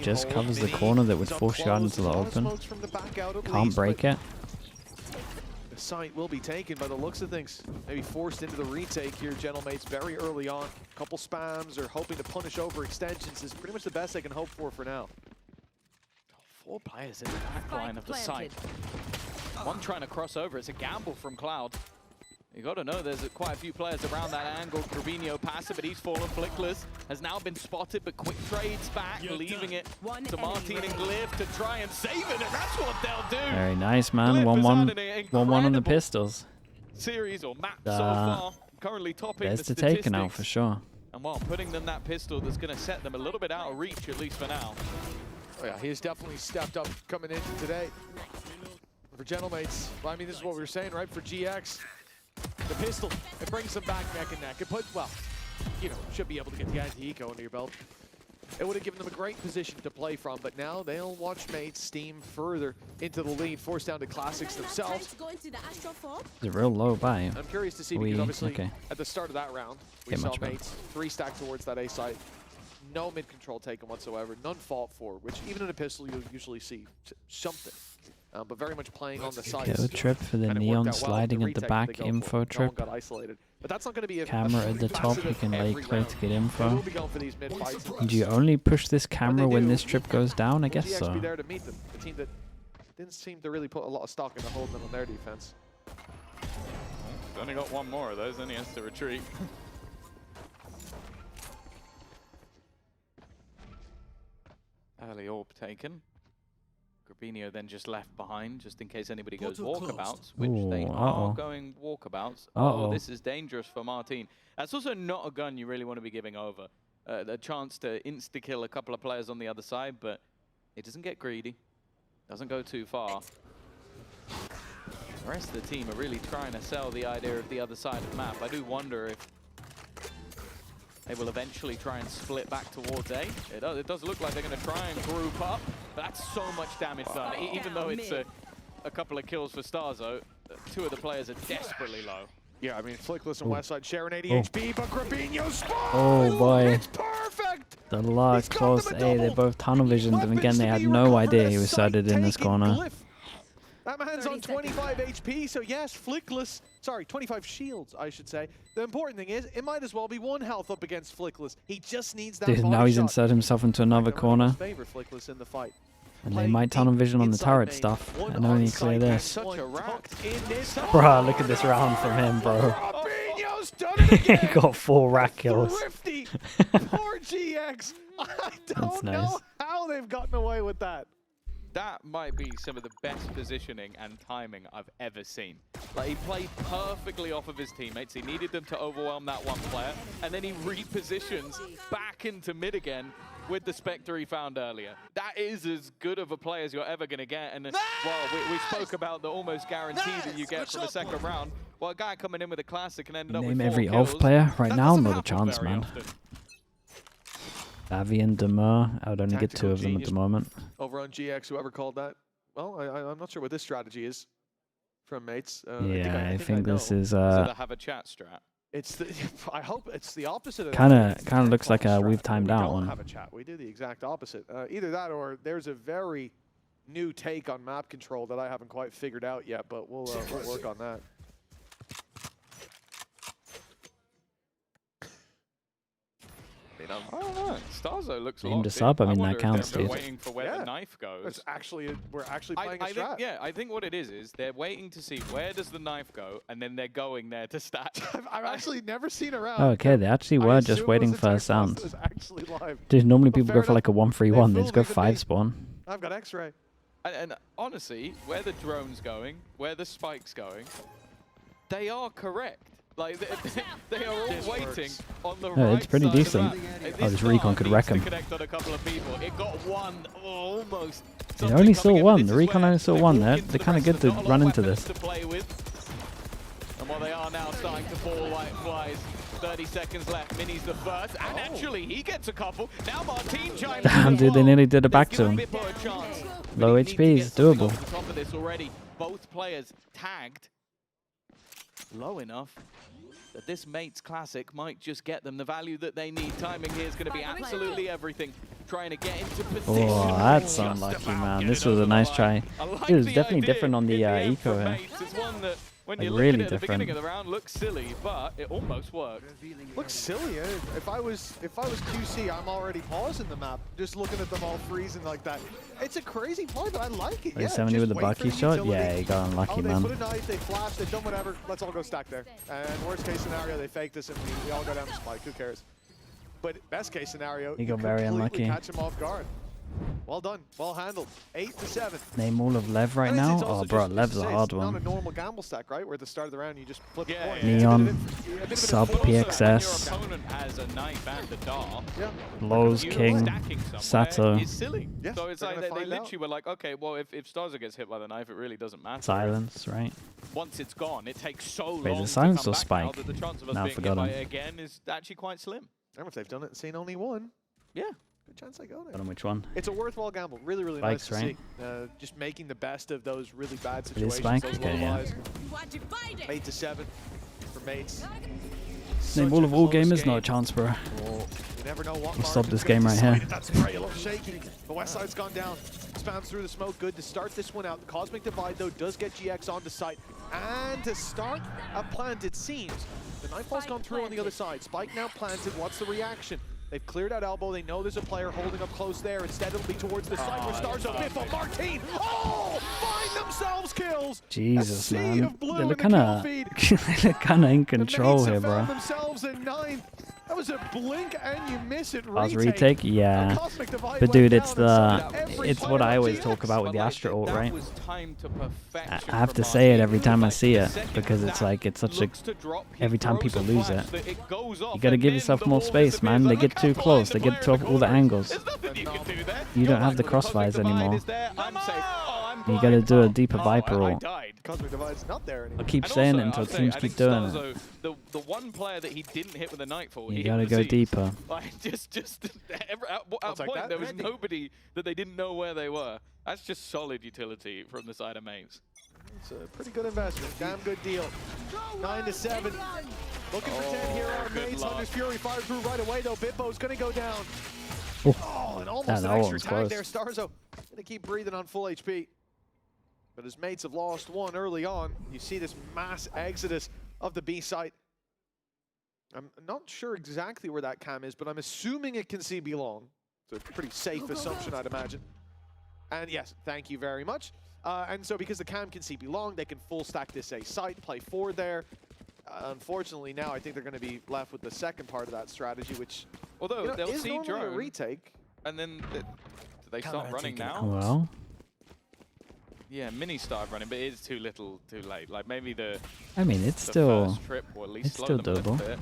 Just covers the corner that would force you out into the open. Can't break it. The site will be taken by the looks of things. Maybe forced into the retake here, Gentlemates, very early on. A couple spams or hoping to punish over extensions is pretty much the best they can hope for now. 4 players in the back line of the site. One trying to cross over. It's a gamble from Cloud. You got to know there's quite a few players around that angle. Grubinho passive, but he's fallen. Flickless has now been spotted, but quick trades back, leaving it to Martin and Glyph to try and save it, and that's what they'll do. Very nice, man. 1-1 on the pistols. Series or map so far, currently topping there's the to statistics. take now for sure. And while putting them that pistol, that's going to set them a little bit out of reach, at least for now. Oh yeah, he has definitely stepped up coming into today. For Gentlemates, well, I mean, this is what we were saying, right? For GX. The pistol, it brings them back neck and neck. It puts, well, you know, should be able to get the anti-eco under your belt. It would have given them a great position to play from, but now they'll watch Mates steam further into the lead, forced down to Classics themselves. It's a real low buy. I'm curious to see because obviously at the start of that round, we saw Mates 3 stack towards that A site. No mid control taken whatsoever, none fought for, which even in a pistol you'll usually see something. But very much playing on the side. Go trip for the neon sliding at the back info trip. Got isolated. But that's not going to be a camera at the top, you can lay clear to get info. And do you only push this camera when this trip goes down? I guess so. Be there to meet them. The team that didn't seem to really put a lot of stock into holding them on their defense. Only got 1 more of those, then he has to retreat. Early orb taken. Grubinho then just left behind, just in case anybody goes walkabouts, which they are going walkabouts. Oh, this is dangerous for Martin. That's also not a gun you really want to be giving over. The chance to insta-kill a couple of players on the other side, but it doesn't get greedy. Doesn't go too far. The rest of the team are really trying to sell the idea of the other side of the map. I do wonder if they will eventually try and split back towards A. It does look like they're going to try and group up, but that's so much damage done. Even though it's a couple of kills for Starzo, two of the players are desperately low. Yeah, I mean, Flickless and Westside sharing 80 HP, but Grabinho's spawn! Oh boy. It's perfect! The luck close to A. They both tunnel visioned, and again, they had no idea he was sighted in this corner. Glyph. That man's on 25 HP, so yes, Flickless, sorry, 25 shields, I should say. The important thing is, it might as well be 1 health up against Flickless. He just needs that Dude, now he's inserted himself into another corner. Favor Flickless in the fight. And they might tunnel vision on the turret stuff, and only clear this. Bruh, look at this round from him, bro. He got 4 rack kills. Poor GX. I don't know how they've gotten away with that. That might be some of the best positioning and timing I've ever seen. Like, he played perfectly off of his teammates. He needed them to overwhelm that one player, and then he repositions back into mid again with the Spectre he found earlier. That is as good of a play as you're ever going to get. And well, we spoke about the almost guarantee that you get from a second round. Well, a guy coming in with a classic and ended up with 4 Name every kills. Elf player right That now, doesn't not a happen chance, very man. often. Avi and Demur, I would only get 2 of them at the moment. Over on GX, whoever called that. Well, I'm not sure what this strategy is from mates. Yeah, I think this is So they have a chat strat. It's the, I hope it's the opposite of kind that. of looks like a we've timed out We don't one. have a chat. We do the exact opposite. Either that or there's a very new take on map control that I haven't quite figured out yet, but we'll work on that. I don't know. Starzo looks Aimed locked us in. up, I mean, that wonder if counts, they're dude. waiting for where the knife goes. It's actually, we're actually playing a strat. I think what it is they're waiting to see where does the knife go, and then they're going there to stat. I've actually never seen a round. Oh, okay, they actually were just waiting for a sound. Dude, normally people go for like a 1-3-1, they just go 5 spawn. I've got X-ray. And honestly, where the drone's going, where the spike's going, they are correct. Like, they are all waiting on the right It's pretty side decent. of that. Oh, this recon could wreck him. Connect on a couple of people. It got one, almost. They only saw 1. The recon only saw 1. They're kind of good to run into this. To play with. And while they are now starting to fall like flies, 30 seconds left. Mini's the first, and actually he gets a couple. Now Martin chimes in. Damn, dude, they nearly did it back to him. Low Mini need to HP get is something doable. off the top of this already. Both players tagged low enough that this Mates Classic might just get them the value that they need. Timing here is going to be absolutely everything. Trying to get into position. Oh, that's unlucky, man. This was a nice try. It was definitely different on the eco here. It's one that, when Like, you look really at it at the beginning different. of the round, looks silly, but it almost worked. Looks silly. If I was QC, I'm already pausing the map, just looking at them all freezing like that. It's a crazy play, but I like it. Like Yeah, 70 just with the wait for Bucky the shot? utility. Yeah, he got unlucky, They man. put a knife, they flashed, they've done whatever. Let's all go stack there. And worst case scenario, they fake this and we all go down the spike. Who cares? But best case scenario, He you got very completely unlucky. catch him off guard. Well done, well handled. 8-7. Name all of Lev right And it's now? also Oh, bro, just- Lev's a it's hard not a one. normal gamble stack, right? Where at the start of the round you just flip a coin. Neon, It's a bit of sub a- PXS, When your opponent has a knife and a dart, Yeah. Lowe's you King, stacking somewhere Sato, is silly. Yes, So it's they're like gonna they find out. literally were like, okay, well, if Starzo gets hit by the knife, it really doesn't matter. Silence, right? Once it's gone, it takes so long Wait, is it to Silence come or back Spike? now that the chance of us Now I being hit forgot by him. it again is actually quite slim. I don't know if they've done it and seen only one. Yeah. Good chance I go there. I don't know which one. It's a worthwhile gamble. Really, really Spikes, nice to right? see. Just making the best of those really bad It is situations. Spike? Those Okay, low yeah. lies. 8-7 for Mates. Name Such all a of all close gamers? Not a game. chance, bro. You never know what We'll stop margin's this gonna game right decide here. it. That's spray a little shaky. The West Side's gone down. Spams through the smoke. Good to start this one out. The Cosmic Divide, though, does get GX onto site. And to start a plant, it seems. The Nightfall's gone through on the other side. Spike now planted. What's the reaction? They've cleared out elbow. They know there's a player holding up close there. Instead, it'll be towards the side where Starzo Biffle. Martin! Oh! Find themselves kills! Jesus, A sea man. of blue They in look the kind kill feed. of, kind of in The control Mates here, have bro. found themselves in 9th. That was a blink and you miss it. Pause retake, yeah. But dude, it's what I always talk about with the Astra ult, right? I have to say it every time I see it because it's like it's such a every time people lose it. You gotta give yourself more space, man. They get too close. They get to all the angles. You don't have the crossfires anymore. You gotta do a deeper Viper ult. Cosmic Divide's not there anymore. I'll keep And saying also, it until I'll say, teams I keep think doing it. Starzo, the one player that he didn't hit with a Nightfall, You he gotta hit the go seas. deeper. Like, just at I'll take point, that. there was Ready. nobody that they didn't know where they were. That's just solid utility from the side of mates. It's a pretty good investment. Damn good deal. 9-7. Looking for 10 here on good mates. luck. Hunter's Fury fires through right away, though. Bitbo's going to go down. Oh, And almost that an extra one's tag close. there. Starzo going to keep breathing on full HP. But his mates have lost one early on. You see this mass exodus of the B site. I'm not sure exactly where that cam is, but I'm assuming it can see belong. It's a pretty safe assumption, I'd imagine. And yes, thank you very much. And so because the cam can see belong, they can full stack this A site, play forward there. Unfortunately, now I think they're going to be left with the second part of that strategy, which Although they'll is see normally a drone, retake. and then do they start running now? Well, Yeah, Mini started running, but it is too little, too late. Like maybe the I mean, it's the still first trip will at least it's slow still them a little doable. bit.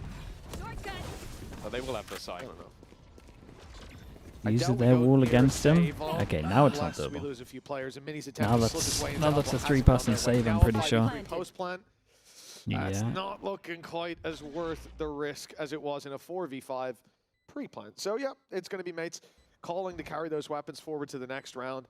But they will have the site. I don't know. use doubt we their go wall near against him. save on Okay, now it's not unless we doable. lose a few players, and Mini's Now attempt to slip his way into that's a alpha 3-person has been on their way. save, I'm Now pretty a sure. 5v3 post plant. That's Yeah. not looking quite as worth the risk as it was in a 4v5 pre-plan. So yeah, it's going to be mates calling to carry those weapons forward to the next round.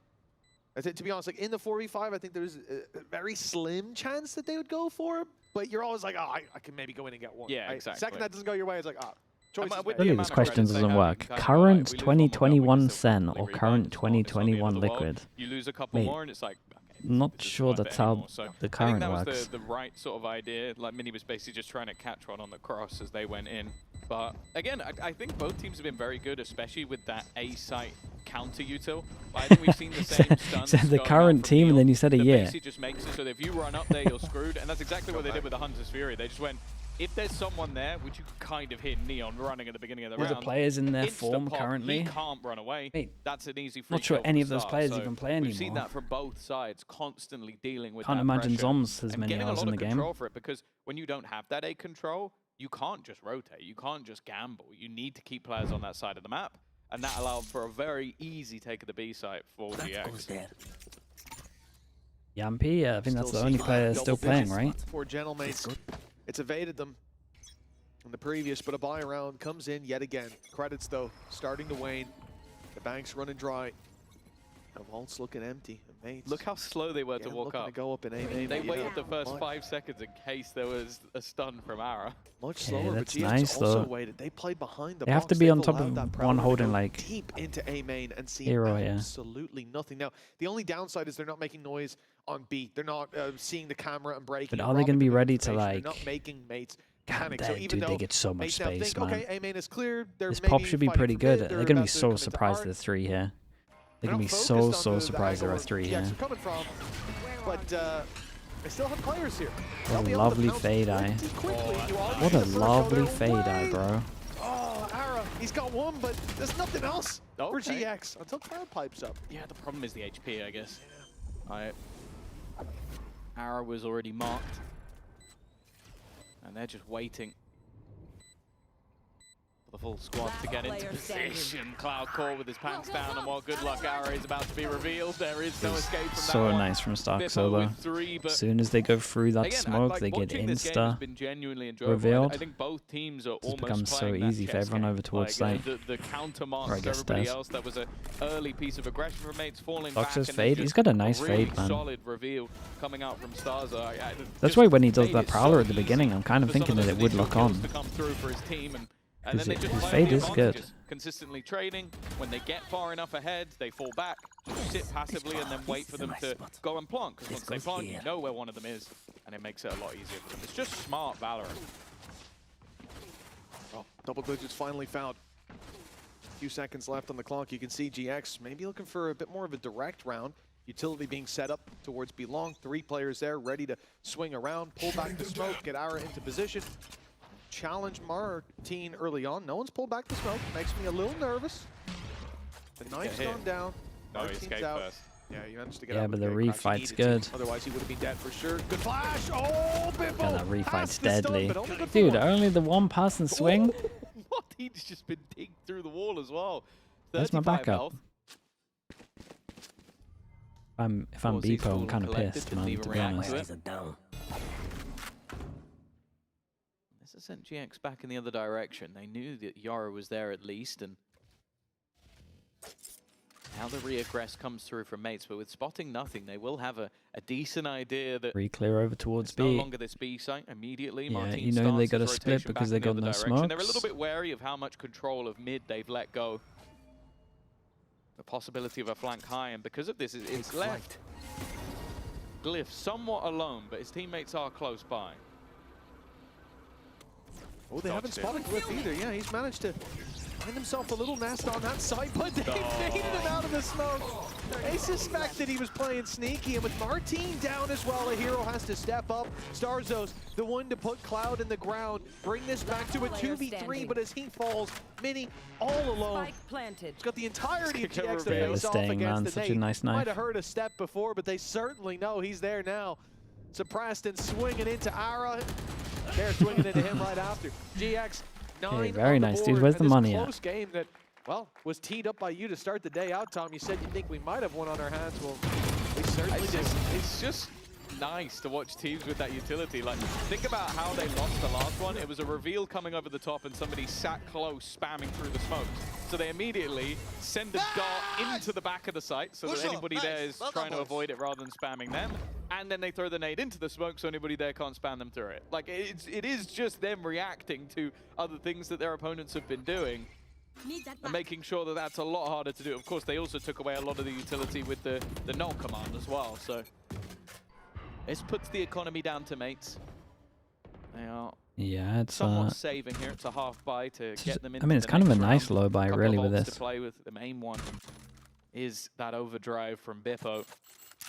I think, to be honest, like in the 4v5, I think there's a very slim chance that they would go for it, but you're always like, oh, I can maybe go in and get one. Yeah, right? exactly. Second that doesn't go your way, it's like, ah, choice is with made. Really, amount this of question credits they doesn't have, work. you can kind of Current go, right, we lose one more, but we 2021 can still Sen or completely current rebound. It's not the end 2021 of the world. Liquid? You lose a couple Mate, more, and it's like, okay, Not this isn't sure worth that's it how anymore. So the I current think that works. was the right sort of idea. Like Mini was basically just trying to catch one on the cross as they went in. But again, I think both teams have been very good, especially with that A site counter util. I think we've seen the same stunts. Said the going out current from team, and Neil then you said a that year. basically just makes it so that if you run up there, you're screwed. And that's exactly what they did with the Hunter's Fury. They just went, if there's someone there, which you kind of hit Neon running at the beginning of the With the round. players in their form Insta-pop, currently. He can't run away. Mate, That's an easy free not sure kill from any the of those start. players So even play We've seen anymore. that from both sides, constantly dealing with Can't that imagine pressure Zoms has and many getting a hours lot in of the game. control for it, because when you don't have that A control, you can't just rotate. You can't just gamble. You need to keep players on that side of the map, and that allowed for a very easy take of the B site for GX. Yampi, I think that's the Still only seeing player double still playing, digits right? for Gentlemates. It's evaded them in the previous, but a buy round comes in yet again. Credits, though, starting to wane. The bank's running dry. The vault's looking empty. And mates, Look how slow they were to again, walk looking up. to go up in A. They you waited know, the first much- 5 seconds in case there was a stun from Ara. Much Yeah, slower, that's but GX nice, also though. waited. They played behind the They have to box. be They've on top allowed of that one Prowler to holding, go like, deep into A main and see hero, yeah. absolutely nothing. Now, the only downside is they're not making noise on B. They're not seeing the camera and breaking. But and are they robbing gonna be them of ready to, information. like, They're not making mates God panic. So damn, even dude, though they get so much mates now space, think, man. okay, A main is clear. They're This maybe pop should be fighting pretty for good. mid, They're they're going to about be so come into surprised art. they're 3 here. They're going They're to be not so, focused so on the surprised there angle are where 3 GX here. are coming from, but they still have players here. What They'll a be able to lovely pounce fade eye. pretty quickly. You all What need a the first go lovely their fade eye, way. bro. Oh, Ara, he's got one, but there's nothing else for Okay. GX until Cloud pipes up. Yeah, the problem is the HP, I guess. Ara was already marked, and they're just waiting for the full squad to get into position. Cloud Core with his pants down, and while good luck Ara is about to be revealed, there is no escape from that So one. nice from Stark Bippo Solo. with 3, but As soon as they go through that again, smoke, like, they get watching this game has insta. been genuinely enjoyable. revealed. I think both teams are Just almost becomes so playing that easy for chess everyone game. over towards like, site. the counter Or I master guess everybody Dez. else. That was an early piece of aggression from mates falling Fox's back. fade, he's got a nice really fade, man. solid reveal coming out from Starzo. That's why when he does that Prowler at the beginning, I'm kind of thinking that it would look on. To come through for his team, and Because then they just his play fade the is good. advantages. Consistently trading. When they get far enough ahead, they fall back, just sit passively, and then wait for them to go and plant. Because once they plant, you know where one of them is, and it makes it a lot easier for them. It's just smart VALORANT. Oh, double digits finally found. A few seconds left on the clock. You can see GX maybe looking for a bit more of a direct round. Utility being set up towards Belong. 3 players there ready to swing around, pull back the smoke, get Ara into position. Challenge Martin early on. No one's pulled back the smoke. Makes me a little nervous. The knife's hit. gone down. No, he Martin's escaped out. first. Yeah, you managed to get Yeah, out but with the a great crash. He refight's needed to. good. Otherwise, he would have been dead for sure. Good flash. Oh, Bippo. Yeah, that refight's passed the stun, deadly. but only good for Dude, one. only the one pass and swing? Martin's just been digged through the wall as well. Where's my 35 backup? health. If I'm Beepo, I'm kind of pissed, man, to be honest. This has sent GX back in the other direction. They knew that Yara was there at least, and now the reaggress comes through from mates, but with spotting nothing, they will have a decent idea that Re-clear over towards it's no B. longer this B site immediately. Yeah, Martin you know they starts got to his split rotation because back they in the got other no direction. They're a smokes. little bit wary of how much control of mid they've let go. The possibility of a flank high, and because of this, it's left Glyph somewhat alone, but his teammates are close by. Oh, they haven't spotted Glyph either. Yeah, he's managed to find himself a little nest on that side, but they faded him out of the smoke. They suspected he was playing sneaky, and with Martin down as well, a hero has to step up. Starzos, the one to put Cloud in the ground, bring this back to a 2v3, but as he falls, Mini all alone. He's got the entirety of GX to face off against the Nate. Nice Might have heard a step before, but they certainly know he's there now. Suppressed and swinging into Ara. They're swinging into him right after. GX, 9 Hey, very on the nice, board, dude. Where's and the this money close game that, well, was teed up by you to start the day out, Tom. You said you think we might have one on our hands. Well, we certainly did. It's just nice to watch teams with that utility. Like, think about how they lost the last one. It was a reveal coming over the top and somebody sat close spamming through the smokes. So they immediately send a dart into the back of the site so that anybody there is trying to avoid it rather than spamming them. And then they throw the nade into the smoke so anybody there can't spam them through it. Like, it is just them reacting to other things that their opponents have been doing and making sure that that's a lot harder to do. Of course, they also took away a lot of the utility with the null command as well. So this puts the economy down to mates. They are it's somewhat saving here. It's a half buy to get them into I mean, it's the kind of a next nice round. low buy, Couple really, of with ults this. to play with. The main one is that overdrive from Bippo.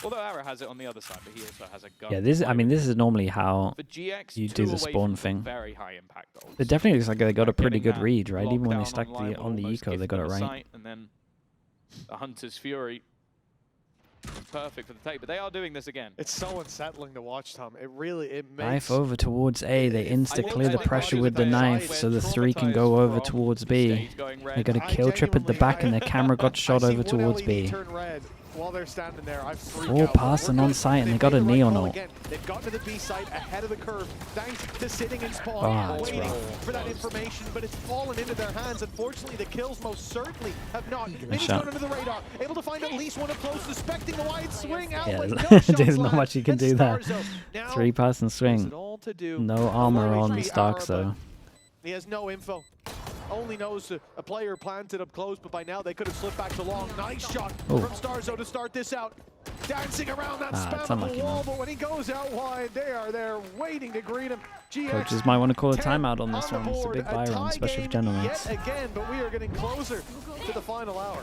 Although Ara has it on the other side, but he also has a gun. Yeah, this is normally how For GX, you do the spawn thing. Very high impact ults. It definitely looks like they got a pretty good Getting read, right? Even when they lockdown stacked online the will on the almost eco, give they got them it a right. sight, and then the Hunter's Fury. Perfect for the take, but they are doing this again. It's so unsettling to watch, Tom. It makes... Knife over towards A. They insta-clear the think pressure Rogers with the is knife, where so the 3 can go traumatized over from towards the B. stage going red. They got a I kill trip at the genuinely- back, and their camera got shot I see over one towards LED B. turn red while they're standing there. I freak All out. passing We're on good. site, and they They've got a made the right neon call ult. again. They've gotten to the B site ahead of the curve, thanks to sitting in spawn, that's waiting rough. for that information, but it's fallen into their hands. Unfortunately, the kills most certainly have not. Mini's shot. going under the radar, able to find at least one up close, suspecting a wide swing out, Yeah, but no there's shots not land. much you can And do there. Starzo now 3-person has swing. it all to do. No armor Low on HP Starks, Ara, though. but he has no info. Only knows a player planted up close, but by now they could have slipped back to long. Nice shot from Starzo to start this out. Dancing around that it's spammable unlucky, wall, man. but when he goes out wide, they are there waiting to greet him. GX Coaches might want to call a 10 timeout on this the one. It's a board. big buy tie run, especially for game gentlemen. Yet again, but we are getting closer to the final hour.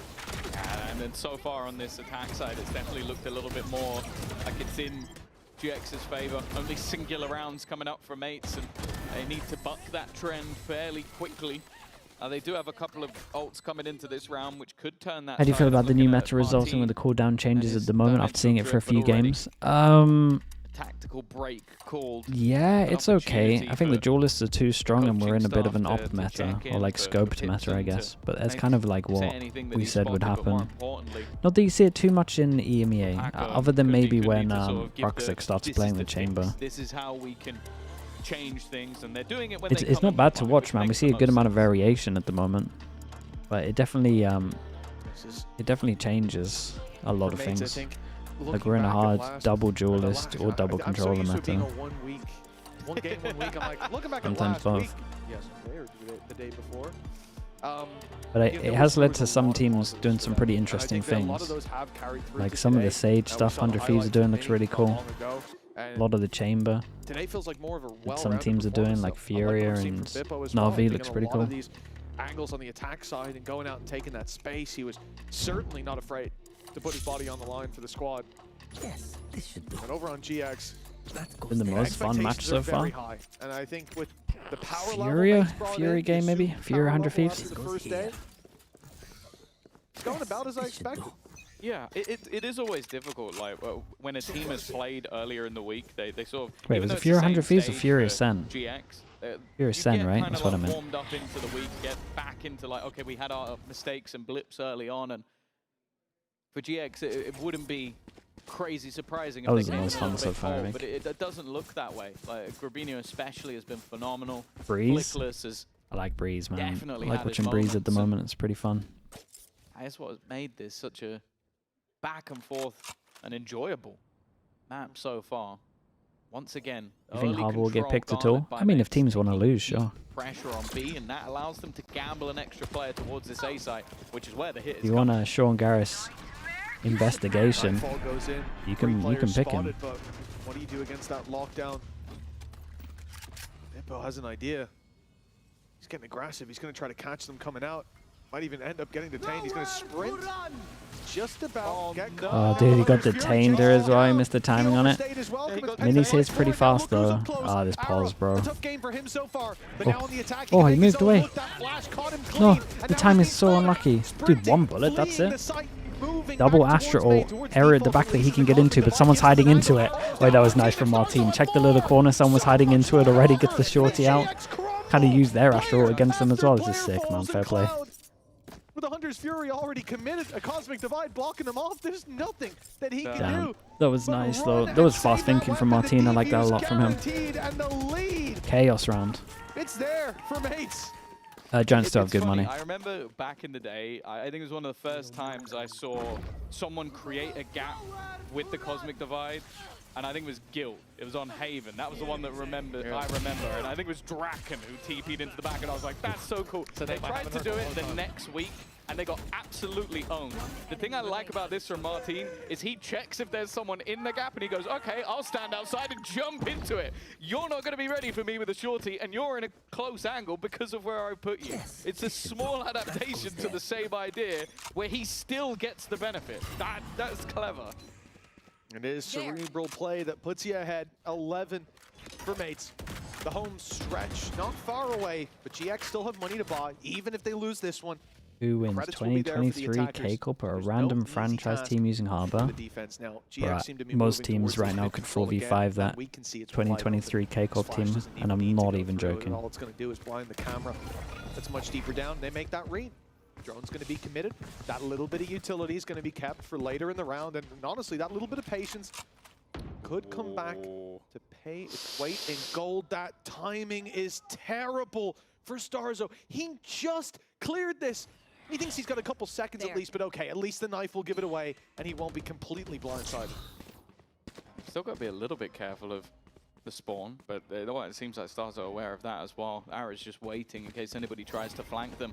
And then so far on this attack side, it's definitely looked a little bit more like it's in GX's favor. Only singular rounds coming up from mates, and they need to buck that trend fairly quickly. They do have a couple of ults coming into this round, which could turn that. How do you feel tide. about the new Looking meta at resulting with the cooldown changes and at his the moment after seeing it for a few dimensional drift, but games? Tactical break called. Yeah, an it's okay. opportunity I think the for dualists are too strong and we're in a bit coaching of an staff op to meta, check or in like for scoped Pipson meta, I to guess. But that's make- kind of like say what anything that we he said would spotted, but more happen. importantly, Not that you see it too much in EMEA, Paco other than could be maybe good when to sort of give Roxic the, starts "This is playing the the fix. chamber. This is how we can change things, and they're doing it when It's they not come in bad to online, watch, which man. We makes see the a good most amount of sense. variation at the moment, but it definitely This is changes a lot of for mates, I things. think, Like looking we're in a back at hard last- double the duelist last- or double I'm so controller used to it being meta. a 1 week, 1 game, 1 week. I'm like, looking back at Sometimes last both. week. Yes, today or the day before. But Yeah, it there has was led to a some lot of teams positives doing to some that. pretty And I interesting think that a lot of things. those have carried through Like to some of the today. Sage We stuff saw the 100 Thieves are highlights doing of looks Mini really not cool. long ago, A and lot of the chamber. today feels like more of a some well-rounded teams are doing, performance. like I like Furia what we've seen and from Bippo as well. I Na'Vi think looks in pretty a lot cool. of these angles on the attack side and going out and taking that space, he was certainly not afraid to put his body on the line for the squad. Yes, this should do. And over on GX, Been the most fun match expectations so are very far. high. And I think with the power Furia? level that's brought Fury in, game the maybe? super Furia power 100 level Thieves? after the first day, it's going about as I expected. Yeah, it is always difficult. Like when a team has played earlier in the week, they sort of. Wait, even was though it it's Furia the same 100 Thieves or stage Furia for Sen? GX. Furia You Sen, get right? kinda That's what I like meant. warmed up into the week, get back into like, okay, we had our mistakes and blips early on, and for GX, it wouldn't be crazy surprising. That was the most fun so far, I think. But it doesn't look that way. Like Grabinho especially has been phenomenal. Breeze? Flickless has I like Breeze, man. definitely I like had his watching Breeze at the moments, and moment. It's pretty fun. that's what has made this such a back and forth and enjoyable map so far. Once again, You think early Harbour will get control picked at garnered all? by I mean, if Mates. teams want to lose, Keep sure. pressure on B, and that allows them to gamble an extra player towards this A site, which is where the hit If is you want coming. a Sean Garris investigation, Nightfall goes in. you Three can players pick him. spotted, but what do you do against that lockdown? Bimbo has an idea. He's getting aggressive. He's going to try to catch them coming out. Might even end up getting detained. He's going to sprint. Just about get Oh, dude, he got detained there as well. He missed the timing on it. Mini's hit's pretty fast, though. Ah, this pause, bro. Oh, he moved away. No, the time is so unlucky. Dude, one bullet, that's it. Double Astra ult, area at the back that he can get into, but someone's hiding into it. Wait, that was nice from Martin. Check the little corner, someone was hiding into it already, gets the shorty out. Kind of use their Astra ult against them as well. This is sick, man. Fair play. With the Hunter's Fury already committed, a Cosmic Divide blocking them off, there's nothing that he can Damn. do. That was nice, though. That was fast thinking from Martin. I like that a lot from him. And the lead, Chaos round. it's there for Mates. Giants still have It's good funny, money. I remember back in the day, I think it was one of the first times I saw someone create a gap with the Cosmic Divide, and I think it was Guild. It was on Haven. That was the one that I remember, and I think it was Draken who TP'd into the back, and I was like, that's so cool. So they tried to do it the next week, and they got absolutely owned. The thing I like about this from Martin is he checks if there's someone in the gap, and he goes, okay, I'll stand outside and jump into it. You're not going to be ready for me with a shorty, and you're in a close angle because of where I put you. It's a small adaptation to the same idea where he still gets the benefit. That's clever. It is cerebral play that puts you ahead. 11 for Mates. The home stretch, not far away, but GX still have money to buy, even if they lose this one. Who wins Credits will be there for the 2023 attackers. K-Cup or a There's no random easy franchise task team using Harbour? The defense now. GX But seem to be most moving teams towards right this now mid could control 4v5 again, that and we can see it's wide open. 2023 K-Cup Flash team, doesn't and I'm need to not go even through it, joking. All it's going to do is blind the camera. That's much deeper down. They make that read. Drone's going to be committed. That little bit of utility is going to be kept for later in the round, and honestly, that little bit of patience could come back to pay its weight in gold. That timing is terrible for Starzo. He just cleared this. He thinks he's got a couple seconds at least, but okay, at least the knife will give it away, and he won't be completely blindsided. Still got to be a little bit careful of the spawn, but it seems like Stars are aware of that as well. Ara's just waiting in case anybody tries to flank them.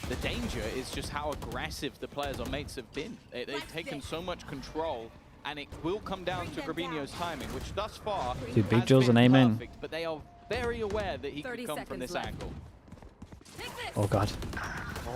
The danger is just how aggressive the players on Mates have been. They've taken so much control, and it will come down to Grabinho's timing, which thus far Dude, Big has Joe's been an amen. perfect, but they are very aware that he could come from this angle. Oh god.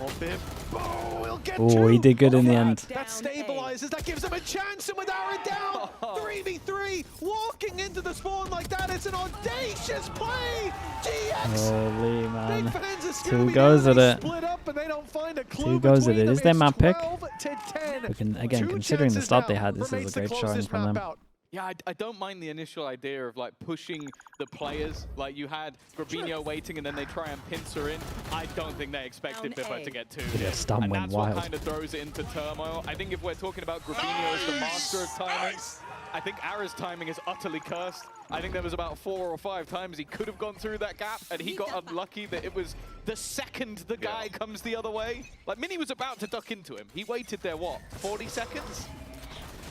Oh, Bim. Oh, he'll get Oh, two. he did good in the end. That stabilizes. That gives him a chance. And with Ara down, 3v3, walking into the spawn like that, it's an audacious play. GX. Holy Big man. fans of Two Scooby-Doo, goes at they it. split up and they don't find a clue Two goes at between it. them. Is their It's map pick? 12 to 10. We can, again, Two considering the chances start they now had, for this Mates is to a great close showing this from map them. out. Yeah, I don't mind the initial idea of like pushing the players. Like you had Grabinho waiting and then they try and pincer in. I don't think they expected Bippo to get two. Yeah, stun and went that's wild. what kind of throws it into turmoil. I think if we're talking about Grabinho as the master of timing, I think Ara's timing is utterly cursed. I think there was about 4 or 5 times he could have gone through that gap, and he got unlucky that it was the second the guy comes the other way. Like Mini was about to duck into him. He waited there, what, 40 seconds?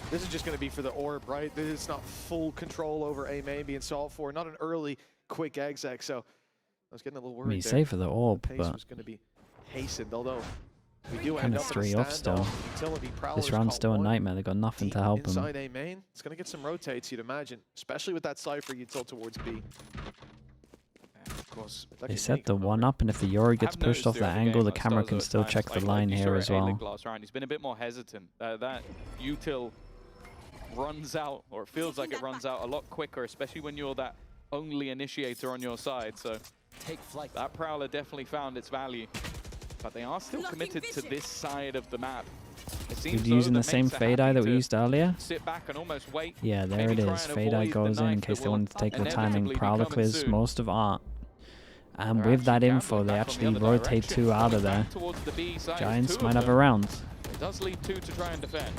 This is just going to be for the orb, right? It's not full control over A-Main being solved for. Not an early, quick exec, so I was getting a little worried He's there. safe for the orb, Pace but was going to be hastened, although we do kind end of up in a 3 off still. standoff. Utility Prowler's This round's caught still a one nightmare. They've got nothing to deep help him. inside A-Main. It's going to get some rotates, you'd imagine, especially with that Cypher util towards B. Of course. They set the 1 up, and if the Yori gets pushed off that angle, the camera can still check the line here as well. Last round, he's been a bit more hesitant. That util runs out, or it feels like it runs out a lot quicker, especially when you're that only initiator on your side. So that Prowler definitely found its value. But they are still committed to this side of the map. It seems Dude, using though the that same Mates are Fade happy Eye that we to used earlier. sit back and almost wait. Yeah, there maybe it try is. and Fade Eye avoid the goes in knife case that they will wanted to take the timing. inevitably be Prowler coming clears soon. most of Art. And They're with that actually info, gambling they back on actually the other rotate direction, 2 out of going there. back towards the B side. Giants Two might of have a them. round. It does leave 2 to try and defend.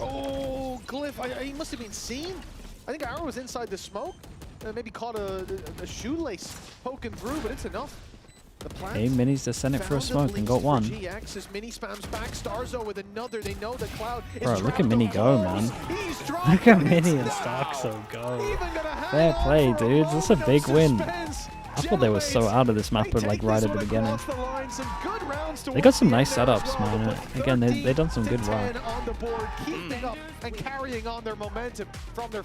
Oh, Glyph, he must have been seen. I think Arrow was inside the smoke. Maybe caught a shoelace poking through, but it's enough. The Hey, Mini's just sent it for a smoke and got one. GX as Mini spams back. Starzo with another. They know the cloud is Bro, look at Mini go, man. Look at Mini and Starzo go. Fair play, dudes. That's a big win. I thought they were so out of this map, but like right at the beginning. They got some nice setups, man. Again, they done some good work. On the board, keeping up and carrying on their momentum from their